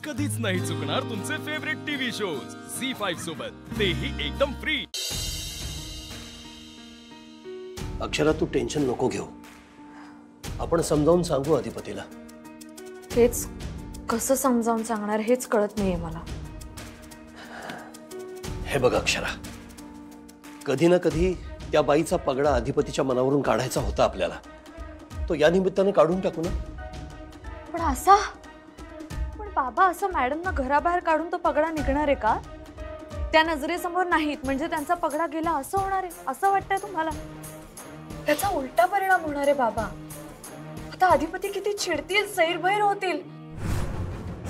कधीच नाही चुकणार तुमचे फेवरेट टीव्ही शोज झी5 सोबत, तेही एकदम फ्री। अक्षरा, तू टेन्शन नको घेऊ, आपण समजावून सांगू अधिपतीला। हेच कसं समजावून सांगणार हेच कळत नाहीये मला। हे बघ अक्षरा, कधी ना कधी त्या बाईचा पगडा अधिपतीच्या मनावरून काढायचा होता आपल्याला, तो या निमित्ताने काढून टाकू ना। पण बाबा, असं मॅडमना घराबाहेर काढून तो पगडा निघणार आहे का? त्या नजरेसमोर नाहीत म्हणजे त्यांचा पगडा गेला असं होणार आहे असं वाटतंय तुम्हाला? त्याचा उलटा परिणाम होणार आहे बाबा। आता अधिपती किती चिडतील, सैरभैर होतील।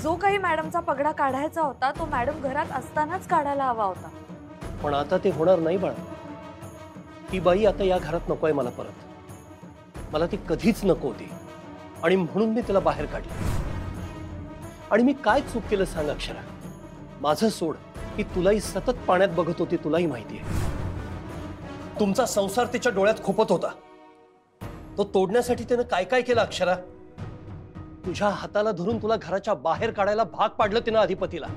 जो काही मॅडमचा पगडा काढायचा होता तो मॅडम घरात असतानाच काढायला हवा होता। पण आता ते होणार नाही बाळा। ती बाई आता या घरात नकोय मला परत, मला ती कधीच नको होती आणि म्हणून मी तिला बाहेर काढलं। आणि मी काय चूक केलं सांग अक्षरा? माझं सोड, की तुलाही सतत पाण्यात बघत होती, तुलाही माहिती आहे। तुमचा संसार तिच्या डोळ्यात खुपत होता, तो तोडण्यासाठी त्यानं काय काय केलं अक्षरा? तुझ्या हाताला धरून तुला घराच्या बाहेर काढायला भाग पाडलं तिनं अधिपतीला।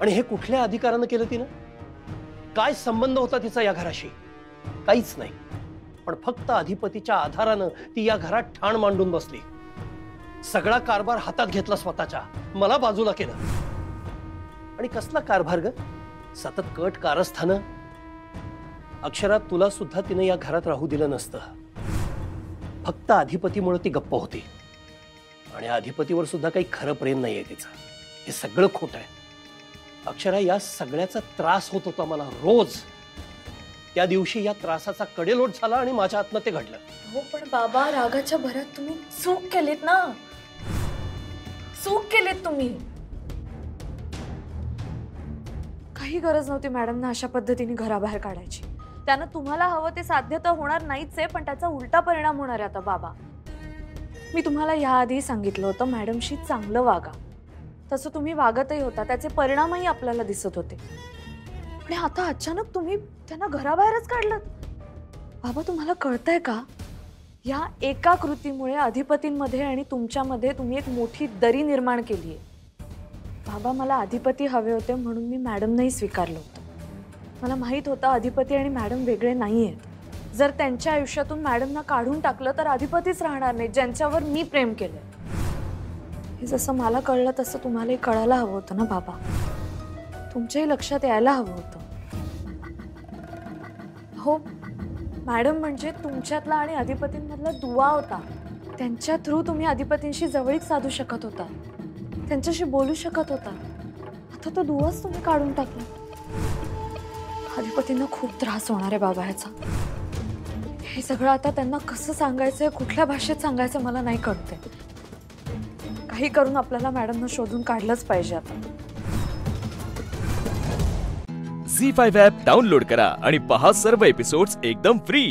आणि हे कुठल्या अधिकारानं केलं तिनं? काय संबंध होता तिचा या घराशी? काहीच नाही, पण फक्त अधिपतीच्या आधारानं ती या घरात ठाण मांडून बसली। सगळा कारभार हातात घेतला स्वतःच्या, मला बाजूला केलं। आणि कसला कारभार ग? सतत कट कारस्थानं। अक्षरा, तुला सुद्धा तिने या घरात राहू दिलं नसतं, फक्त अधिपतीमुळे ती गप्प होती। आणि अधिपतीवर सुद्धा काही खरं प्रेम नाहीये तिचं, हे सगळं खोटं आहे। अक्षरा, या सगळ्याचा त्रास होत होता मला रोज। त्या दिवशी या त्रासाचा कडेलोट झाला आणि माझ्या हातनं ते घडलं। हो पण बाबा, रागाच्या भरात तुम्ही चूक केलीत ना, चूक केलीत तुम्ही। काही गरज नव्हती मॅडमना अशा पद्धतीने घराबाहेर काढायची। त्यानं तुम्हाला हवं ते साध्य तर होणार नाहीच आहे, पण त्याचा उलटा परिणाम होणार आहे आता बाबा। मी तुम्हाला याआधी सांगितलं होतं मॅडमशी चांगलं वागा, तसं तुम्ही वागतही होता, त्याचे परिणामही आपल्याला दिसत होते। आणि आता अचानक तुम्ही त्यांना घराबाहेरच काढलं। बाबा, तुम्हाला कळतंय का? या एका कृतीमुळे अधिपतींमध्ये आणि तुमच्यामध्ये तुम्ही एक मोठी दरी निर्माण केली आहे। बाबा, मला अधिपती हवे होते म्हणून मी मॅडमनाही स्वीकारलं होतं। मला माहित होतं अधिपती आणि मॅडम वेगळे नाही आहेत। जर त्यांच्या आयुष्यातून मॅडमना काढून टाकलं तर अधिपतीच राहणार नाही ज्यांच्यावर मी प्रेम केलंय। हे जसं मला कळलं तसं तुम्हालाही कळायला हवं होतं ना बाबा, तुमच्याही लक्षात यायला हवं होतं। हो, मॅडम म्हणजे तुमच्यातला आणि अधिपतींमधला दुवा होता। त्यांच्या थ्रू तुम्ही अधिपतींशी जवळीक साधू शकत होता, त्यांच्याशी बोलू शकत होता। आता तो दुवाच तुम्ही काढून टाकला। अधिपतींना खूप त्रास होणार आहे बाबा ह्याचा। हे सगळं आता त्यांना कसं सांगायचं, कुठल्या भाषेत सांगायचं मला नाही कळतंय। काही करून आपल्याला मॅडमना शोधून काढलंच पाहिजे आता। झी5 ॲप डाउनलोड करा आणि पहा सर्व एपिसोड्स एकदम फ्री।